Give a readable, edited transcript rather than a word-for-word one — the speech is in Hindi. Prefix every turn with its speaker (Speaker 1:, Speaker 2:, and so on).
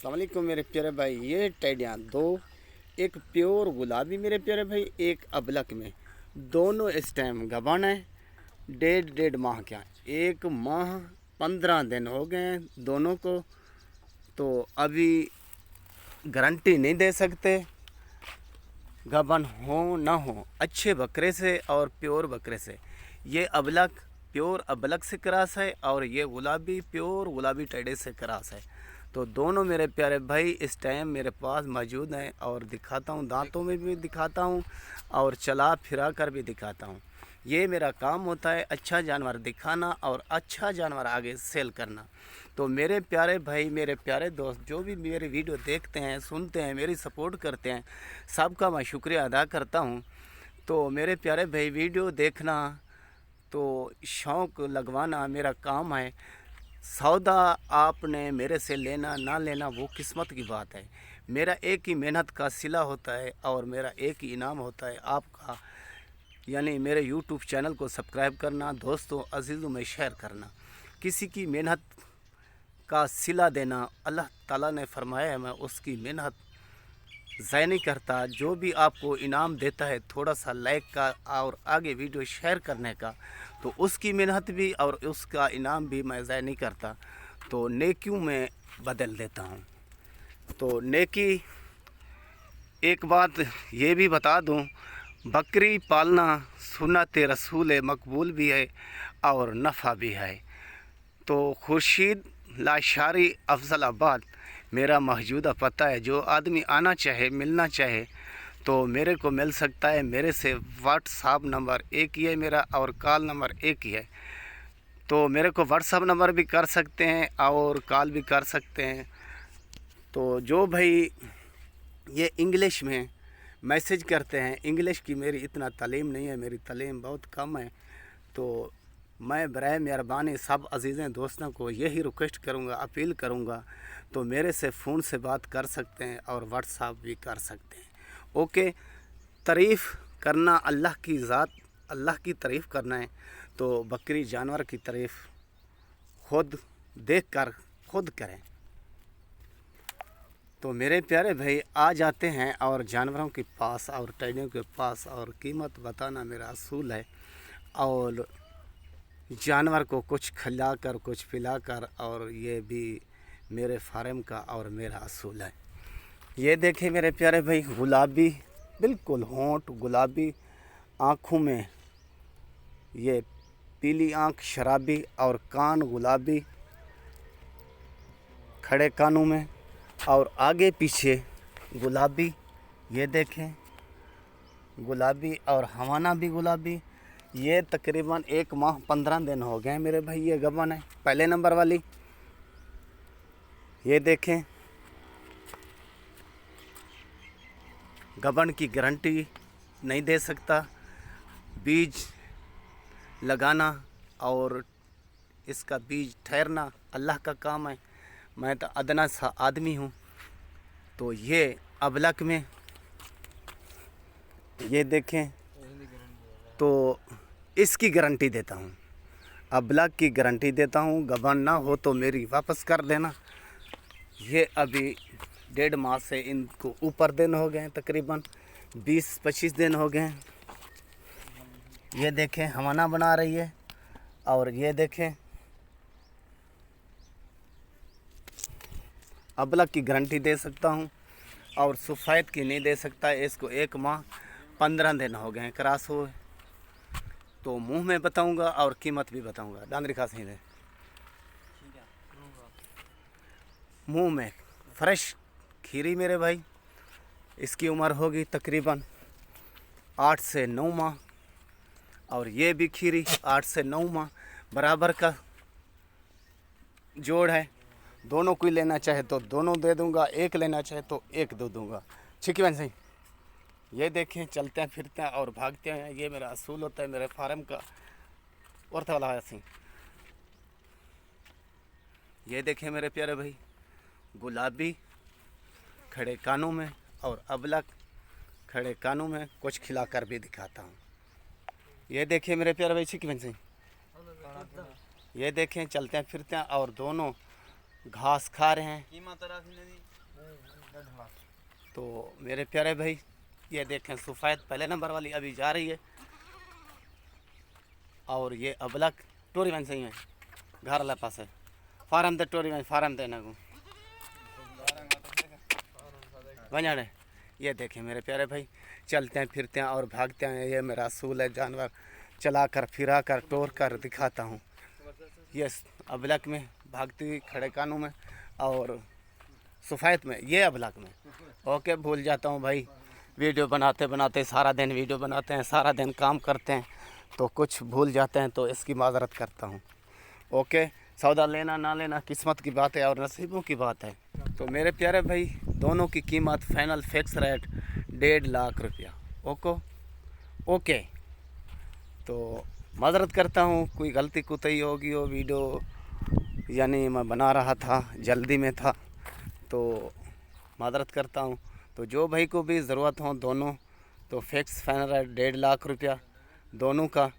Speaker 1: अस्सलाम वालेकुम मेरे प्यारे भाई। ये टेडियाँ दो, एक प्योर गुलाबी मेरे प्यारे भाई, एक अबलक में, दोनों इस टाइम गबन है। डेढ़ माह क्या, 1 माह 15 दिन हो गए हैं दोनों को। तो अभी गारंटी नहीं दे सकते गबन हो ना हो, अच्छे बकरे से और प्योर बकरे से। ये अबलक प्योर अबलक से क्रॉस है और ये गुलाबी प्योर गुलाबी टेडे से क्रॉस है। तो दोनों मेरे प्यारे भाई इस टाइम मेरे पास मौजूद हैं और दिखाता हूँ, दांतों में भी दिखाता हूँ और चला फिरा कर भी दिखाता हूँ। ये मेरा काम होता है, अच्छा जानवर दिखाना और अच्छा जानवर आगे सेल करना। तो मेरे प्यारे भाई, मेरे प्यारे दोस्त, जो भी मेरी वीडियो देखते हैं, सुनते हैं, मेरी सपोर्ट करते हैं, सबका मैं शुक्रिया अदा करता हूँ। तो मेरे प्यारे भाई, वीडियो देखना तो शौक़ लगवाना मेरा काम है। सौदा आपने मेरे से लेना ना लेना वो किस्मत की बात है। मेरा एक ही मेहनत का सिला होता है और मेरा एक ही इनाम होता है आपका, यानी मेरे YouTube चैनल को सब्सक्राइब करना, दोस्तों अजीज़ों में शेयर करना। किसी की मेहनत का सिला देना अल्लाह ताला ने फरमाया है, मैं उसकी मेहनत ज़ाय नहीं करता। जो भी आपको इनाम देता है थोड़ा सा लाइक का और आगे वीडियो शेयर करने का, तो उसकी मेहनत भी और उसका इनाम भी मैं ज़ाय नहीं करता, तो नेकियों में बदल देता हूँ। तो नेकी, एक बात ये भी बता दूँ, बकरी पालना सुन्नत रसूल मकबूल भी है और नफ़ा भी है। तो खुर्शीद लाशारी अफजलाबाद मेरा मौजूदा पता है। जो आदमी आना चाहे, मिलना चाहे तो मेरे को मिल सकता है। मेरे से व्हाट्सअप नंबर एक ही है मेरा और कॉल नंबर एक ही है। तो मेरे को व्हाट्सअप नंबर भी कर सकते हैं और कॉल भी कर सकते हैं। तो जो भाई ये इंग्लिश में मैसेज करते हैं, इंग्लिश की मेरी इतना तालीम नहीं है, मेरी तालीम बहुत कम है। तो मैं बराए मेहरबानी सब अजीज़ें दोस्तों को यही रिक्वेस्ट करूँगा, अपील करूँगा, तो मेरे से फ़ोन से बात कर सकते हैं और व्हाट्सअप भी कर सकते हैं। ओके, तारीफ़ करना अल्लाह की ज़ात, अल्लाह की तारीफ़ करना है तो बकरी जानवर की तारीफ़ खुद देख कर खुद करें। तो मेरे प्यारे भाई आ जाते हैं और जानवरों के पास और टेडियों के पास, और कीमत बताना मेरा असूल है। और जानवर को कुछ खिलाकर कुछ पिलाकर, और ये भी मेरे फार्म का और मेरा असूल है। ये देखें मेरे प्यारे भाई, गुलाबी बिल्कुल होंठ गुलाबी, आँखों में ये पीली आँख शराबी और कान गुलाबी, खड़े कानों में और आगे पीछे गुलाबी। ये देखें गुलाबी और हवाना भी गुलाबी। ये तकरीबन 1 माह 15 दिन हो गए मेरे भाई, ये गबन है पहले नंबर वाली। ये देखें, गबन की गारंटी नहीं दे सकता, बीज लगाना और इसका बीज ठहरना अल्लाह का काम है। मैं तो अदना सा आदमी हूँ। तो ये अबलक में ये देखें, तो इसकी गारंटी देता हूँ, अबलक की गारंटी देता हूँ। गबन ना हो तो मेरी वापस कर देना। ये अभी 1.5 माह से इनको ऊपर दिन हो गए, तकरीबन 20-25 दिन हो गए। ये देखें हवाना बना रही है, और ये देखें अबलक की गारंटी दे सकता हूँ और सफ़ेद की नहीं दे सकता। इसको 1 माह 15 दिन हो गए क्रॉस हुए। तो मुंह में बताऊंगा और कीमत भी बताऊंगा। डांगरी खा सही है मुंह में फ्रेश खीरी मेरे भाई। इसकी उम्र होगी तकरीबन 8 से 9 माह, और ये भी खीरी 8 से 9 माह बराबर का जोड़ है। दोनों कोई लेना चाहे तो दोनों दे दूंगा, एक लेना चाहे तो एक दे दूंगा। ठीक है सही। ये देखें चलते हैं फिरते हैं और भागते हैं, ये मेरा असूल होता है मेरे फार्म का। और था वाला सही। ये देखें मेरे प्यारे भाई, गुलाबी खड़े कानों में और अबलक खड़े कानों में, कुछ खिलाकर भी दिखाता हूँ। ये देखें मेरे प्यारे भाई, ठीक है सही। ये देखें चलते हैं फिरते हैं और दोनों घास खा रहे हैं। तो मेरे प्यारे भाई ये देखें सफ़ेद पहले नंबर वाली अभी जा रही है, और ये अबलक टोरी बन सही है घर वाला पास है फार्म दे टोरी में फार्म देना को बना। ये देखें मेरे प्यारे भाई चलते हैं फिरते हैं और भागते हैं। ये मेरा असूल है, जानवर चला कर फिरा कर टोर कर दिखाता हूँ। ये अबलक में भागती हुई खड़े कानों में और सफ़ेद में, ये अबलक में। ओके भूल जाता हूँ भाई, वीडियो बनाते बनाते सारा दिन वीडियो बनाते हैं, सारा दिन काम करते हैं तो कुछ भूल जाते हैं, तो इसकी माजरत करता हूँ। ओके सौदा लेना ना लेना किस्मत की बात है और नसीबों की बात है। तो मेरे प्यारे भाई दोनों की कीमत फाइनल फिक्स रेट 1.5 लाख रुपया। ओके तो माजरत करता हूँ, कोई गलती कुतई होगी हो, वीडियो यानी मैं बना रहा था जल्दी में था तो माजरत करता हूँ। तो जो भाई को भी ज़रूरत हो दोनों, तो फिक्स फाइनल रेट 1.5 लाख रुपया दोनों का।